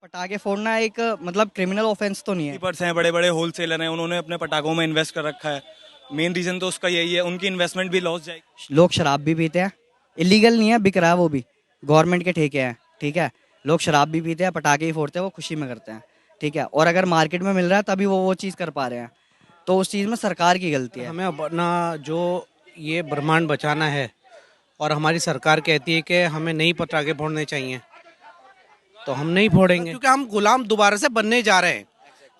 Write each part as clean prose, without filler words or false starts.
पटाखे फोड़ना एक मतलब क्रिमिनल ऑफेंस तो नहीं है। कीपर्स हैं, बड़े बड़े होलसेलर हैं, उन्होंने अपने पटाखों में इन्वेस्ट कर रखा है। मेन रीजन तो उसका यही है, उनकी इन्वेस्टमेंट भी लॉस जाएगी। लोग शराब भी पीते हैं, इलीगल नहीं है, बिक रहा है वो भी, गवर्नमेंट के ठेके हैं। ठीक है, लोग शराब भी पीते हैं, पटाखे ही फोड़ते हैं, वो खुशी में करते हैं। ठीक है, और अगर मार्केट में मिल रहा है तभी वो चीज़ कर पा रहे हैं, तो उस चीज़ में सरकार की गलती है। हमें अपना जो ये ब्रह्मांड बचाना है और हमारी सरकार कहती है कि हमें नहीं पटाखे फोड़ने चाहिए, तो हम नहीं फोड़ेंगे क्योंकि हम गुलाम दोबारा से बनने जा रहे हैं।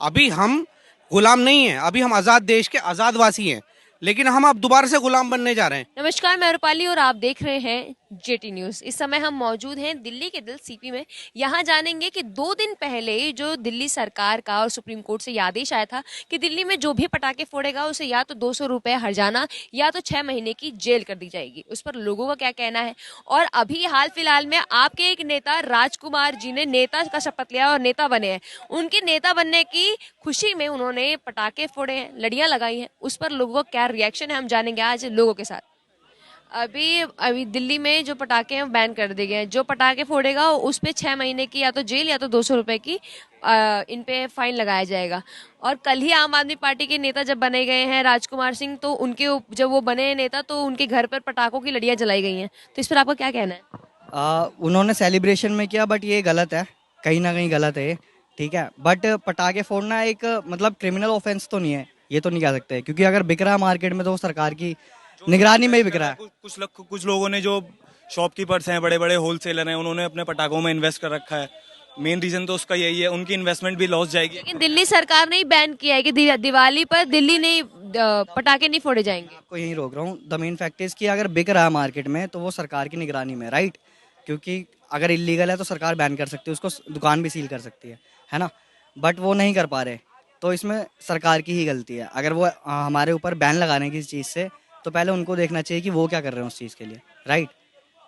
अभी हम गुलाम नहीं हैं, अभी हम आज़ाद देश के आज़ादवासी हैं, लेकिन हम अब दोबारा से गुलाम बनने जा रहे हैं। नमस्कार, मैं रूपाली और आप देख रहे हैं जेटी न्यूज। इस समय हम मौजूद हैं दिल्ली के दिल सीपी में। यहाँ जानेंगे कि 2 दिन पहले जो दिल्ली सरकार का और सुप्रीम कोर्ट से ये आदेश आया था कि दिल्ली में जो भी पटाखे फोड़ेगा उसे या तो 200 रुपए हर्जाना या तो 6 महीने की जेल कर दी जाएगी। उस पर लोगों का क्या कहना है। और अभी हाल फिलहाल में आपके एक नेता राजकुमार जी ने नेता का शपथ लिया और नेता बने हैं। उनके नेता बनने की खुशी में उन्होंने पटाखे फोड़े हैं, लड़ियां लगाई हैं। उस पर लोगों का क्या रिएक्शन है हम जानेंगे आज लोगों के साथ। अभी अभी दिल्ली में जो पटाखे हैं बैन कर दिए गए हैं। जो पटाखे फोड़ेगा उस पे 6 महीने की या तो जेल या तो 200 रुपए की इन पे फाइन लगाया जाएगा। और कल ही आम आदमी पार्टी के नेता जब बने गए हैं राजकुमार सिंह, तो जब वो बने हैं नेता तो उनके घर पर पटाखों की लड़ियां जलाई गई हैं। तो इस पर आपका क्या कहना है। उन्होंने सेलिब्रेशन में किया, बट ये गलत है, कहीं ना कहीं गलत है ये। ठीक है, बट पटाखे फोड़ना एक मतलब क्रिमिनल ऑफेंस तो नहीं है, ये तो नहीं कह सकते, क्योंकि अगर बिक रहा है मार्केट में तो वो सरकार की निगरानी में ही बिक रहा है। कुछ लोगों ने जो शॉपकीपर्स हैं, बड़े बड़े होलसेलर हैं, उन्होंने अपने पटाखों में इन्वेस्ट कर रखा है। मेन रीजन तो उसका यही है, उनकी इन्वेस्टमेंट भी लॉस जाएगी। लेकिन दिल्ली सरकार ने ही बैन किया है कि दिवाली पर दिल्ली नहीं पटाखे नहीं फोड़े जाएंगे। आपको यही रोक रहा हूँ, द मेन फैक्ट इज कि अगर बिक रहा है मार्केट में तो वो सरकार की निगरानी में, राइट। क्योंकि अगर इलीगल है तो सरकार बैन कर सकती है उसको, दुकान भी सील कर सकती है ना। बट वो नहीं कर पा रहे, तो इसमें सरकार की ही गलती है। अगर वो हमारे ऊपर बैन लगाने की चीज़ से, तो पहले उनको देखना चाहिए कि वो क्या कर रहे हैं उस चीज़ के लिए, राइट।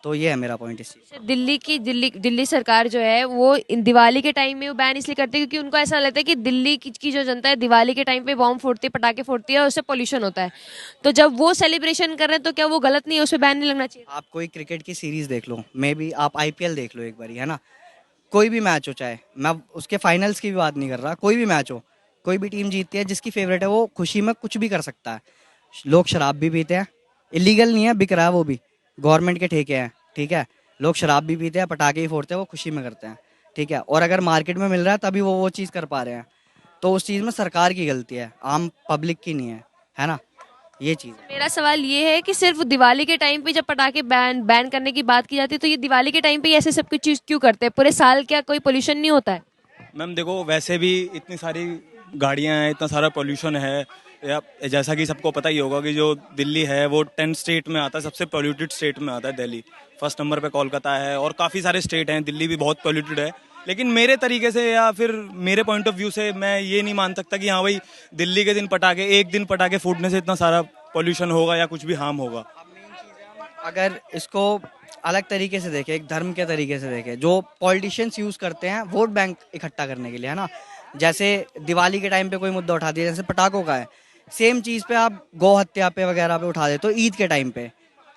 तो ये है मेरा पॉइंट इस चीज़। दिल्ली सरकार जो है वो इन दिवाली के टाइम में वो बैन इसलिए करती है क्योंकि उनको ऐसा लगता है कि दिल्ली की जो जनता है दिवाली के टाइम पे बॉम्ब फोड़ती है, पटाखे फोड़ती है और उससे पोल्यूशन होता है। तो जब वो सेलिब्रेशन कर रहे हैं तो क्या वो गलत नहीं है, उस पर बैन नहीं लगना चाहिए। आप कोई क्रिकेट की सीरीज देख लो, मे बी आप आईपीएल देख लो एक बारी, है ना। कोई भी मैच हो, चाहे मैं उसके फाइनल्स की भी बात नहीं कर रहा, कोई भी मैच हो, कोई भी टीम जीतती है, जिसकी फेवरेट है वो खुशी में कुछ भी कर सकता है। लोग शराब भी पीते हैं, इलीगल नहीं है, बिक रहा है वो भी, गवर्नमेंट के ठेके हैं। ठीक है, लोग शराब भी पीते हैं, पटाखे ही फोड़ते हैं, वो खुशी में करते हैं। ठीक है, और अगर मार्केट में मिल रहा है तभी वो चीज़ कर पा रहे हैं, तो उस चीज़ में सरकार की गलती है, आम पब्लिक की नहीं है ना। ये चीज़ है। मेरा सवाल ये है कि सिर्फ दिवाली के टाइम पे जब पटाखे बैन करने की बात की जाती है तो ये दिवाली के टाइम पे ही ऐसे सब कुछ चीज क्यों करते हैं। पूरे साल क्या कोई पोल्यूशन नहीं होता है। मैम देखो, वैसे भी इतनी सारी गाड़ियां हैं, इतना सारा पोल्यूशन है, या जैसा कि सबको पता ही होगा कि जो दिल्ली है वो 10 स्टेट में आता है, सबसे पोल्यूटेड स्टेट में आता है दिल्ली। फर्स्ट नंबर पे कोलकाता है और काफ़ी सारे स्टेट हैं, दिल्ली भी बहुत पोल्यूटेड है। लेकिन मेरे तरीके से या फिर मेरे पॉइंट ऑफ व्यू से मैं ये नहीं मान सकता कि हाँ भाई दिल्ली के दिन पटाखे, एक दिन पटाखे फूटने से इतना सारा पोल्यूशन होगा या कुछ भी हार्म होगा। अगर इसको अलग तरीके से देखें, एक धर्म के तरीके से देखें, जो पॉलिटिशियंस यूज करते हैं वोट बैंक इकट्ठा करने के लिए, है ना। जैसे दिवाली के टाइम पे कोई मुद्दा उठा दिया, जैसे पटाखों का है, सेम चीज़ पे आप गौ हत्या पे वगैरह पे उठा दे, तो ईद के टाइम पे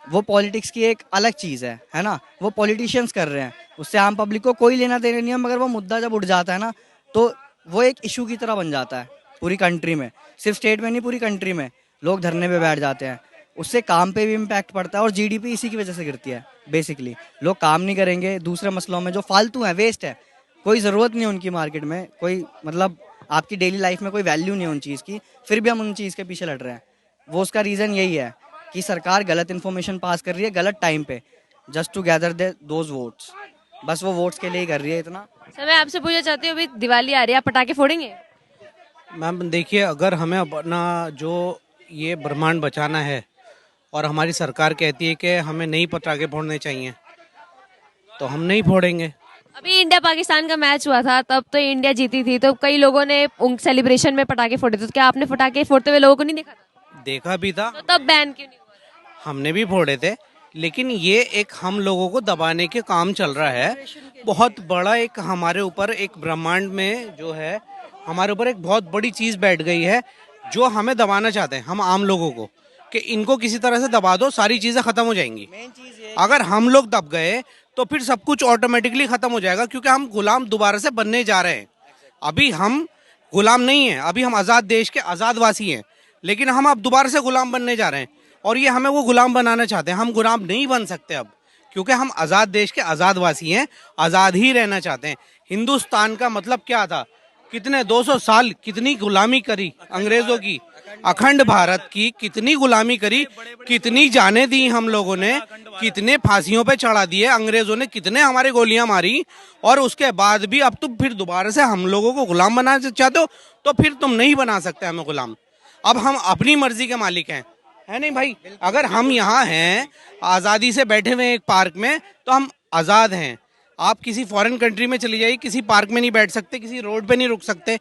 वो पॉलिटिक्स की एक अलग चीज़ है ना। वो पॉलिटिशियंस कर रहे हैं, उससे आम पब्लिक को कोई लेना देना नहीं है, मगर वो मुद्दा जब उठ जाता है ना, तो वो एक इशू की तरह बन जाता है पूरी कंट्री में, सिर्फ स्टेट में नहीं, पूरी कंट्री में लोग धरने पे बैठ जाते हैं। उससे काम पे भी इम्पैक्ट पड़ता है और जीडीपी इसी की वजह से गिरती है। बेसिकली लोग काम नहीं करेंगे, दूसरे मसलों में जो फालतू है, वेस्ट है, कोई ज़रूरत नहीं है उनकी मार्केट में, कोई मतलब आपकी डेली लाइफ में कोई वैल्यू नहीं है उन चीज़ की, फिर भी हम उन चीज़ के पीछे लड़ रहे हैं। वो उसका रीज़न यही है कि सरकार गलत इन्फॉर्मेशन पास कर रही है गलत टाइम पे, just to gather those votes. बस वो वोट्स के लिए ही कर रही है इतना। सर मैं आपसे पूछना चाहती हूँ, अभी दिवाली आ रही है, आप पटाखे फोड़ेंगे। मैम देखिए, अगर हमें अपना जो ये ब्रह्मांड बचाना है और हमारी सरकार कहती है कि हमें नहीं पटाखे फोड़ने चाहिए, तो हम नहीं फोड़ेंगे। अभी इंडिया पाकिस्तान का मैच हुआ था, तब तो इंडिया जीती थी, तो कई लोगों ने सेलिब्रेशन में पटाखे फोड़े थे। तो क्या आपने पटाखे फोड़ते हुए लोगों को नहीं देखा था। देखा भी था, तो तब बैन क्यों नहीं हुआ। हमने भी फोड़े थे, लेकिन ये एक हम लोगों को दबाने के काम चल रहा है। बहुत बड़ा एक हमारे ऊपर एक ब्रह्मांड में जो है हमारे ऊपर एक बहुत बड़ी चीज बैठ गई है, जो हमें दबाना चाहते हैं हम आम लोगों को, कि इनको किसी तरह से दबा दो, सारी चीजें खत्म हो जाएंगी। अगर हम लोग दब गए तो फिर सब कुछ ऑटोमेटिकली खत्म हो जाएगा, क्योंकि हम गुलाम दोबारा से बनने जा रहे हैं। अभी हम गुलाम नहीं हैं, अभी हम आज़ाद देश के आज़ादवासी हैं, लेकिन हम अब दोबारा से गुलाम बनने जा रहे हैं और ये हमें वो गुलाम बनाना चाहते हैं। हम गुलाम नहीं बन सकते अब, क्योंकि हम आज़ाद देश के आज़ादवासी हैं, आज़ाद ही रहना चाहते हैं। हिंदुस्तान का मतलब क्या था, कितने 200 साल कितनी गुलामी करी अंग्रेजों की, अखंड भारत की कितनी गुलामी करी, कितनी जानें दी हम लोगों ने, कितने फांसियों पे चढ़ा दिए अंग्रेजों ने, कितने हमारे गोलियां मारी, और उसके बाद भी अब तुम फिर दोबारा से हम लोगों को गुलाम बनाना चाहते हो, तो फिर तुम नहीं बना सकते हमें गुलाम। अब हम अपनी मर्जी के मालिक हैं, है नहीं भाई। अगर हम यहाँ हैं आज़ादी से बैठे हुए एक पार्क में, तो हम आज़ाद हैं। आप किसी फॉरेन कंट्री में चली जाइए, किसी पार्क में नहीं बैठ सकते, किसी रोड पे नहीं रुक सकते,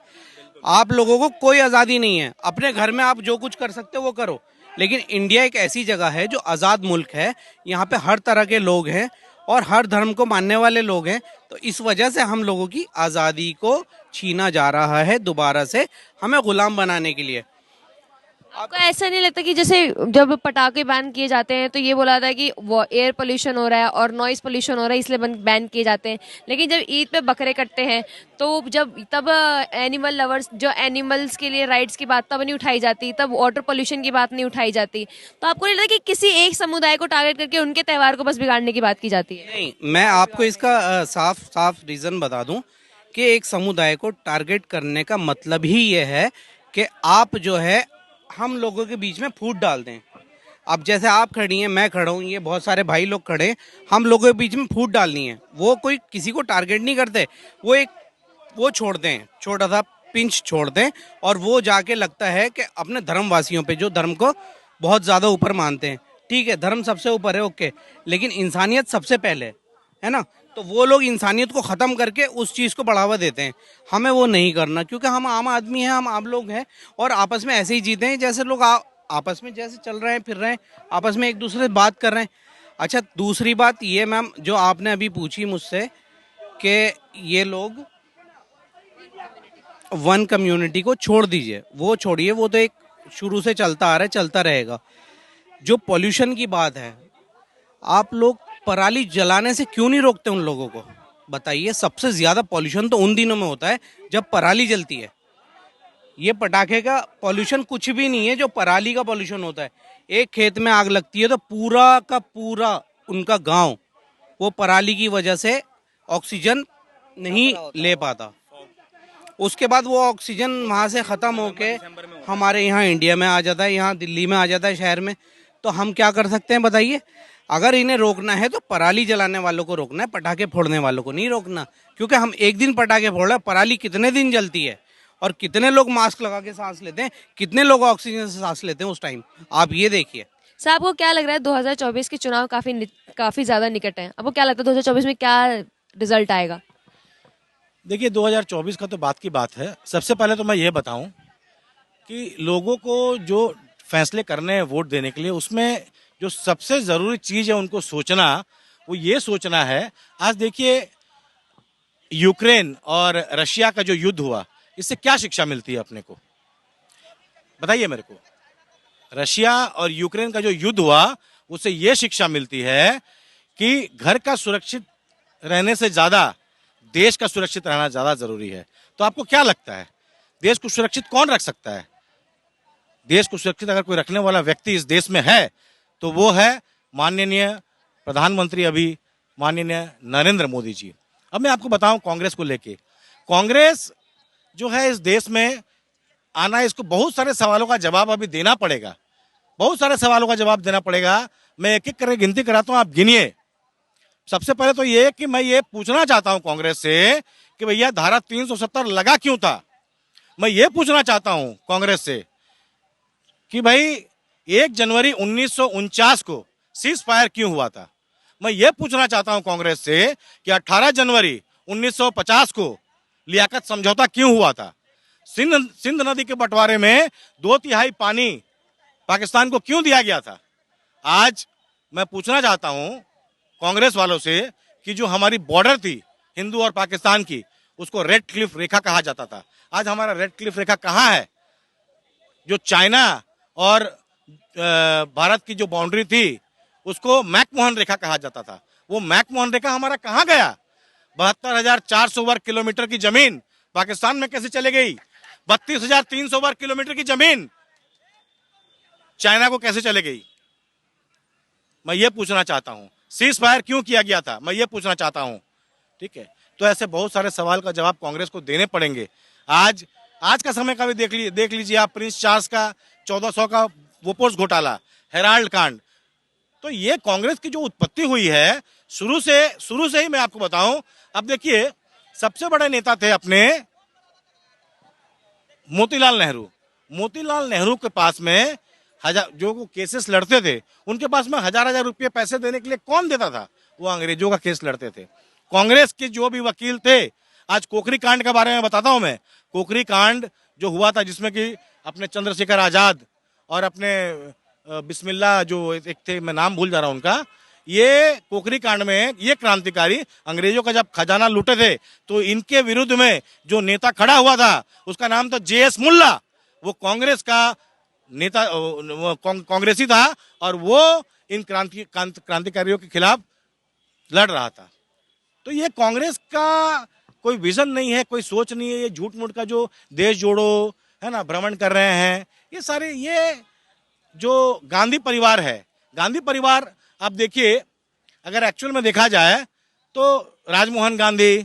आप लोगों को कोई आज़ादी नहीं है। अपने घर में आप जो कुछ कर सकते हो वो करो, लेकिन इंडिया एक ऐसी जगह है जो आज़ाद मुल्क है, यहाँ पे हर तरह के लोग हैं और हर धर्म को मानने वाले लोग हैं। तो इस वजह से हम लोगों की आज़ादी को छीना जा रहा है दोबारा से, हमें गुलाम बनाने के लिए। आपको ऐसा नहीं लगता कि जैसे जब पटाखे बैन किए जाते हैं तो ये बोला जाता है कि वो एयर पोल्यूशन हो रहा है और नॉइस पोल्यूशन हो रहा है, इसलिए बैन किए जाते हैं, लेकिन जब ईद पे बकरे कटते हैं तो तब एनिमल लवर्स, जो एनिमल्स के लिए राइट्स की बात तब नहीं उठाई जाती, तब वाटर पोल्यूशन की बात नहीं उठाई जाती। तो आपको नहीं लगता कि किसी एक समुदाय को टारगेट करके उनके त्योहार को बस बिगाड़ने की बात की जाती है? नहीं, मैं आपको इसका साफ साफ रीज़न बता दूं कि एक समुदाय को टारगेट करने का मतलब ही ये है कि आप जो है हम लोगों के बीच में फूट डाल दें। अब जैसे आप खड़ी हैं, मैं खड़ा हूँ, ये बहुत सारे भाई लोग खड़े हैं, हम लोगों के बीच में फूट डालनी है। वो कोई किसी को टारगेट नहीं करते, वो छोड़ दें, छोटा सा पिंच छोड़ दें, और वो जाके लगता है कि अपने धर्मवासियों पे, जो धर्म को बहुत ज़्यादा ऊपर मानते हैं। ठीक है, धर्म सबसे ऊपर है, ओके, लेकिन इंसानियत सबसे पहले है ना। तो वो लोग इंसानियत को ख़त्म करके उस चीज़ को बढ़ावा देते हैं। हमें वो नहीं करना, क्योंकि हम आम आदमी हैं, हम आम लोग हैं, और आपस में ऐसे ही जीते हैं जैसे लोग आपस में जैसे चल रहे हैं, फिर रहे हैं, आपस में एक दूसरे से बात कर रहे हैं। अच्छा, दूसरी बात ये मैम जो आपने अभी पूछी मुझसे कि ये लोग वन कम्युनिटी को छोड़ दीजिए, वो छोड़िए, वो तो एक शुरू से चलता आ रहा है, चलता रहेगा। जो पॉल्यूशन की बात है, आप लोग पराली जलाने से क्यों नहीं रोकते उन लोगों को? बताइए, सबसे ज्यादा पॉल्यूशन तो उन दिनों में होता है जब पराली जलती है। ये पटाखे का पॉल्यूशन कुछ भी नहीं है जो पराली का पॉल्यूशन होता है। एक खेत में आग लगती है तो पूरा का पूरा उनका गांव वो पराली की वजह से ऑक्सीजन नहीं ले पाता। उसके बाद वो ऑक्सीजन वहाँ से ख़त्म होके हमारे यहाँ इंडिया में आ जाता है, यहाँ दिल्ली में आ जाता है, शहर में। तो हम क्या कर सकते हैं बताइए? अगर इन्हें रोकना है तो पराली जलाने वालों को रोकना है, पटाखे फोड़ने वालों को नहीं रोकना। क्योंकि हम एक दिन पटाखे फोड़ रहे हैं, पराली कितने दिन जलती है और कितने लोग मास्क लगा के सांस लेते हैं, कितने लोग ऑक्सीजन से सांस लेते हैं उस टाइम, आप ये देखिए। सर, आपको क्या लग रहा है 2024 के चुनाव काफी ज्यादा निकट है, आपको क्या लगता है 2024 में क्या रिजल्ट आएगा? देखिए, 2024 का तो बात की बात है। सबसे पहले तो मैं ये बताऊं कि लोगों को जो फैसले करने हैं वोट देने के लिए, उसमें जो सबसे ज़रूरी चीज़ है उनको सोचना, वो ये सोचना है। आज देखिए, यूक्रेन और रशिया का जो युद्ध हुआ, इससे क्या शिक्षा मिलती है अपने को, बताइए मेरे को। रशिया और यूक्रेन का जो युद्ध हुआ, उससे ये शिक्षा मिलती है कि घर का सुरक्षित रहने से ज़्यादा देश का सुरक्षित रहना ज़्यादा ज़रूरी है। तो आपको क्या लगता है, देश को सुरक्षित कौन रख सकता है? देश को सुरक्षित अगर कोई रखने वाला व्यक्ति इस देश में है तो वो है माननीय प्रधानमंत्री अभी माननीय नरेंद्र मोदी जी। अब मैं आपको बताऊं कांग्रेस को लेके, कांग्रेस जो है इस देश में आना, इसको बहुत सारे सवालों का जवाब अभी देना पड़ेगा, बहुत सारे सवालों का जवाब देना पड़ेगा। मैं एक एक करके गिनती कराता हूं, आप गिनिए। सबसे पहले तो ये कि मैं ये पूछना चाहता हूं कांग्रेस से कि भैया धारा 370 लगा क्यों था। मैं ये पूछना चाहता हूं कांग्रेस से कि भाई 1 जनवरी 1949 को सीज फायर क्यों हुआ था। मैं ये पूछना चाहता हूं कांग्रेस से कि 18 जनवरी 1950 को लियाकत समझौता क्यों हुआ था। सिंध नदी के बंटवारे में 2/3 पानी पाकिस्तान को क्यों दिया गया था। आज मैं पूछना चाहता हूं कांग्रेस वालों से कि जो हमारी बॉर्डर थी हिंदू और पाकिस्तान की, उसको रेड क्लिफ रेखा कहा जाता था। आज हमारा रेड क्लिफ रेखा कहाँ है? जो चाइना और भारत की जो बाउंड्री थी उसको मैकमोहन रेखा कहा जाता था। वो मैकमोहन रेखा हमारा कहाँ गया? 72,400 वर्ग किलोमीटर की जमीन पाकिस्तान में कैसे चले गई? 32,300 वर्ग किलोमीटर की जमीन चाइना को कैसे चले गई? मैं ये पूछना चाहता हूं। सीज फायर क्यों किया गया था, मैं ये पूछना चाहता हूं। ठीक है, तो ऐसे बहुत सारे सवाल का जवाब कांग्रेस को देने पड़ेंगे। आज का समय का भी देख लीजिए आप, प्रिंस चार्ल्स का 1400 का वोपोर्स घोटाला, हेराल्ड कांड। तो ये कांग्रेस की जो उत्पत्ति हुई है शुरू से ही मैं आपको बताऊं। अब देखिए, सबसे बड़े नेता थे अपने मोतीलाल नेहरू के पास में जो केसेस लड़ते थे, उनके पास में हजार रुपये पैसे देने के लिए कौन देता था? वो अंग्रेजों का केस लड़ते थे। कांग्रेस के जो भी वकील थे, आज कोकरी कांड के बारे में बताता हूं मैं। कोकरी कांड जो हुआ था, जिसमें कि अपने चंद्रशेखर आजाद और अपने बिस्मिल्ला जो एक थे, मैं नाम भूल जा रहा हूं उनका, ये कोकरी कांड में ये क्रांतिकारी अंग्रेजों का जब खजाना लूटे थे, तो इनके विरुद्ध में जो नेता खड़ा हुआ था उसका नाम था JS मुल्ला। वो कांग्रेस का नेता, कांग्रेसी था, और वो इन क्रांतिकारियों के खिलाफ लड़ रहा था। तो ये कांग्रेस का कोई विजन नहीं है, कोई सोच नहीं है। ये झूठ मूठ का जो देश जोड़ो है ना, भ्रमण कर रहे हैं, ये सारे, ये जो गांधी परिवार है, गांधी परिवार आप देखिए, अगर एक्चुअल में देखा जाए तो राजमोहन गांधी,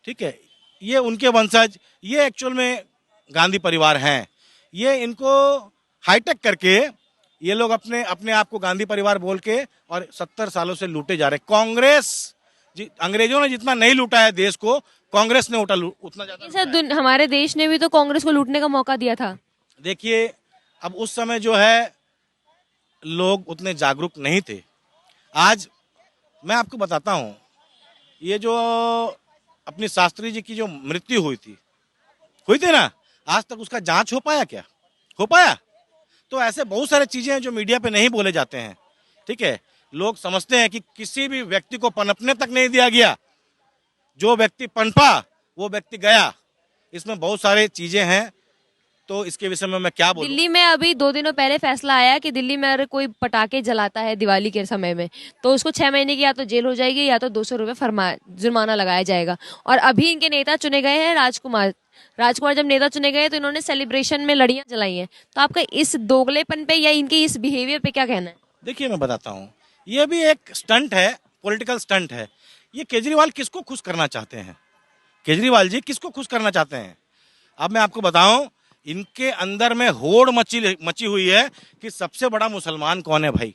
ठीक है, ये उनके वंशज, ये एक्चुअल में गांधी परिवार हैं। ये इनको हाईटेक करके ये लोग अपने आप को गांधी परिवार बोल के और 70 सालों से लूटे जा रहे हैं। कांग्रेस अंग्रेजों ने जितना नहीं लूटा है देश को, कांग्रेस ने उतना ज्यादा। सर, हमारे देश ने भी तो कांग्रेस को लूटने का मौका दिया था। देखिए, अब उस समय जो है लोग उतने जागरूक नहीं थे। आज मैं आपको बताता हूं, ये जो अपनी शास्त्री जी की जो मृत्यु हुई थी ना, आज तक उसका जांच हो पाया क्या? हो पाया? तो ऐसे बहुत सारे चीजें हैं जो मीडिया पे नहीं बोले जाते हैं। ठीक है, लोग समझते हैं कि किसी भी व्यक्ति को पनपने तक नहीं दिया गया, जो व्यक्ति पनपा वो व्यक्ति गया। इसमें बहुत सारे चीजें हैं, तो इसके विषय में मैं क्या बोलूं। दिल्ली में अभी 2 दिनों पहले फैसला आया कि दिल्ली में अगर कोई पटाखे जलाता है दिवाली के समय में, तो उसको 6 महीने की या तो जेल हो जाएगी या तो 200 रुपये जुर्माना लगाया जाएगा। और अभी इनके नेता चुने गए हैं राजकुमार जब नेता चुने गए तो इन्होंने सेलिब्रेशन में लड़ियां जलाई हैं। तो आपका इस दोगलेपन पे या इनके इस बिहेवियर पे क्या कहना है? देखिए, मैं बताता हूँ, ये भी एक स्टंट है, पॉलिटिकल स्टंट है। ये केजरीवाल किसको खुश करना चाहते हैं? केजरीवाल जी किसको खुश करना चाहते हैं? अब मैं आपको बताऊं, इनके अंदर में होड़ मची हुई है कि सबसे बड़ा मुसलमान कौन है भाई?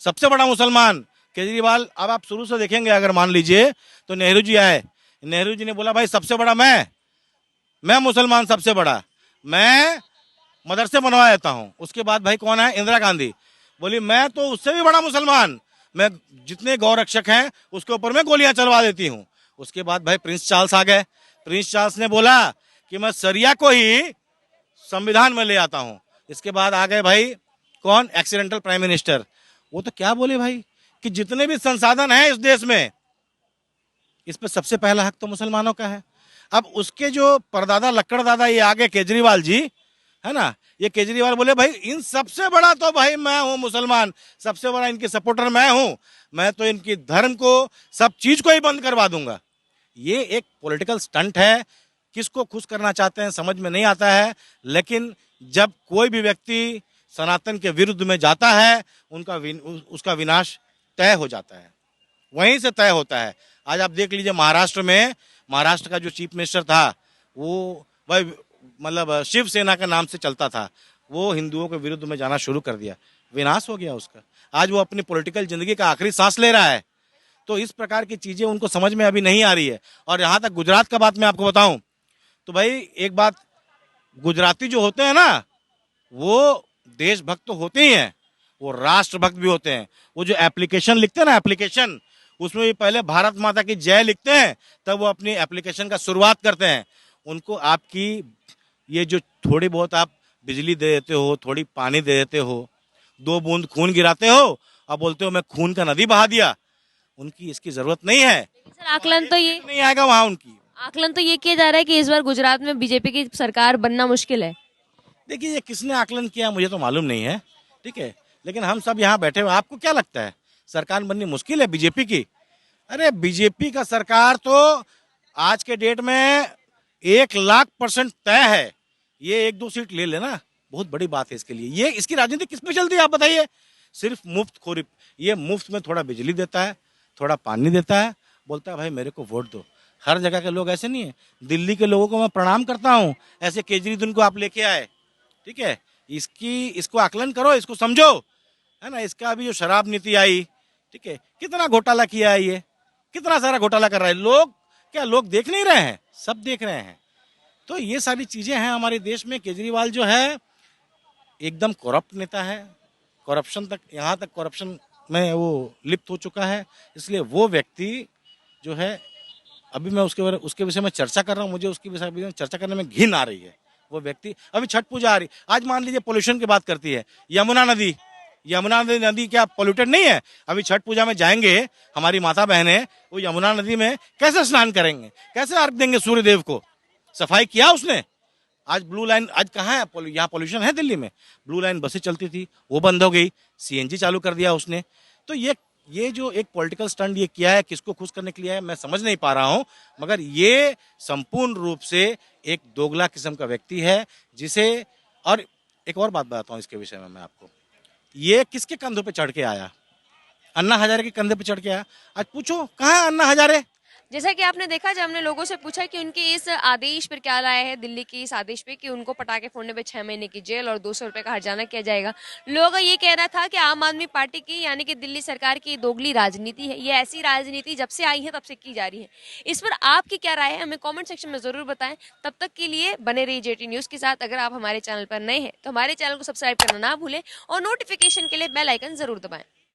सबसे बड़ा मुसलमान केजरीवाल। अब आप शुरू से देखेंगे, अगर मान लीजिए तो नेहरू जी आए, नेहरू जी ने बोला भाई सबसे बड़ा मैं मुसलमान सबसे बड़ा, मैं मदरसे बनवा देता हूं। उसके बाद भाई कौन है? इंदिरा गांधी बोली मैं तो उससे भी बड़ा मुसलमान, मैं जितने गौ रक्षक हैं उसके ऊपर मैं गोलियां चलवा देती हूं। उसके बाद भाई प्रिंस चार्ल्स आ गए। प्रिंस चार्ल्स ने बोला कि मैं शरिया को ही संविधान में ले आता हूं। इसके बाद आ गए भाई कौन? Accidental prime minister. वो तो क्या बोले भाई कि जितने भी संसाधन हैं इस देश में, इस पर सबसे पहला हक तो मुसलमानों का है। अब उसके जो परदादा लक्कड़ दादा ये आगे केजरीवाल जी है ना, ये केजरीवाल बोले भाई इन सबसे बड़ा तो भाई मैं हूं मुसलमान, सबसे बड़ा इनके सपोर्टर मैं हूं, मैं तो इनकी धर्म को, सब चीज को ही बंद करवा दूंगा। ये एक पॉलिटिकल स्टंट है। किसको खुश करना चाहते हैं समझ में नहीं आता है, लेकिन जब कोई भी व्यक्ति सनातन के विरुद्ध में जाता है, उसका विनाश तय हो जाता है, वहीं से तय होता है। आज आप देख लीजिए महाराष्ट्र का जो चीफ मिनिस्टर था, वो भाई मतलब शिवसेना के नाम से चलता था, वो हिंदुओं के विरुद्ध में जाना शुरू कर दिया, विनाश हो गया उसका। आज वो अपनी पॉलिटिकल जिंदगी का आखिरी सांस ले रहा है। तो इस प्रकार की चीजें उनको समझ में अभी नहीं आ रही है। और यहाँ तक गुजरात का बात मैं आपको बताऊं तो भाई एक बात, गुजराती जो होते हैं ना, वो देशभक्त तो होते ही हैं, वो राष्ट्रभक्त भी होते हैं। वो जो एप्लीकेशन लिखते हैं ना, एप्लीकेशन, उसमें भी पहले भारत माता की जय लिखते हैं, तब वो अपनी एप्लीकेशन का शुरुआत करते हैं। उनको आपकी ये जो थोड़ी बहुत आप बिजली दे देते हो, थोड़ी पानी दे देते हो, 2 बूंद खून गिराते हो और बोलते हो मैं खून का नदी बहा दिया, उनकी इसकी जरूरत नहीं है। सर, आकलन तो ये नहीं आएगा वहां उनकी। आकलन तो ये किया जा रहा है कि इस बार गुजरात में बीजेपी की सरकार बनना मुश्किल है। देखिए, ये किसने आकलन किया मुझे तो मालूम नहीं है, ठीक है, लेकिन हम सब यहाँ बैठे हुए, आपको क्या लगता है सरकार बननी मुश्किल है बीजेपी की। अरे बीजेपी का सरकार तो आज के डेट में 1,00,000% तय है। ये 1-2 सीट ले लेना बहुत बड़ी बात है इसके लिए। ये इसकी राजनीति किस पे चलती है आप बताइए? सिर्फ मुफ्त खोरी। ये मुफ्त में थोड़ा बिजली देता है, थोड़ा पानी देता है, बोलता है भाई मेरे को वोट दो। हर जगह के लोग ऐसे नहीं है। दिल्ली के लोगों को मैं प्रणाम करता हूँ, ऐसे केजरीवाल को आप लेके आए, ठीक है। इसको आकलन करो, इसको समझो, है ना। इसका अभी जो शराब नीति आई, ठीक है, कितना घोटाला किया है, ये कितना सारा घोटाला कर रहा है। लोग क्या लोग देख नहीं रहे हैं? सब देख रहे हैं। तो ये सारी चीजें हैं हमारे देश में। केजरीवाल जो है एकदम करप्ट नेता है, करप्शन तक, यहाँ तक करप्शन में वो लिप्त हो चुका है। इसलिए वो व्यक्ति जो है, अभी मैं उसके विषय में चर्चा कर रहा हूँ, मुझे उसके विषय में चर्चा करने में घिन आ रही है। वो व्यक्ति, अभी छठ पूजा आ रही, आज मान लीजिए पोल्यूशन की बात करती है, यमुना नदी क्या पोल्यूटेड नहीं है? अभी छठ पूजा में जाएंगे हमारी माता बहनें, वो यमुना नदी में कैसे स्नान करेंगे, कैसे अर्घ देंगे सूर्य देव को? सफाई किया उसने? आज ब्लू लाइन, आज कहाँ है? यहाँ पोल्यूशन है दिल्ली में। ब्लू लाइन बसें चलती थी, वो बंद हो गई, सीएनजी चालू कर दिया उसने। तो ये जो एक पॉलिटिकल स्टंट ये किया है, किसको खुश करने के लिए है मैं समझ नहीं पा रहा हूं, मगर ये संपूर्ण रूप से एक दोगला किस्म का व्यक्ति है जिसे। और एक और बात बताता हूं इसके विषय में मैं आपको, ये किसके कंधों पे चढ़ के आया? अन्ना हजारे के कंधे पे चढ़ के आया। आज पूछो कहाँ है अन्ना हजारे? जैसा कि आपने देखा, जब हमने लोगों से पूछा कि उनके इस आदेश पर क्या राय है, दिल्ली के इस आदेश पे कि उनको पटाखे फोड़ने पे 6 महीने की जेल और 200 रुपए का हर्जाना किया जाएगा, लोगों का ये कहना था कि आम आदमी पार्टी की यानी कि दिल्ली सरकार की दोगली राजनीति है। ये ऐसी राजनीति जब से आई है तब से की जा रही है। इस पर आपकी क्या राय है, हमें कॉमेंट सेक्शन में जरूर बताएं। तब तक के लिए बने रहिए जेटी न्यूज के साथ। अगर आप हमारे चैनल पर नए हैं तो हमारे चैनल को सब्सक्राइब करना ना भूलें और नोटिफिकेशन के लिए बेल आइकन जरूर दबाएं।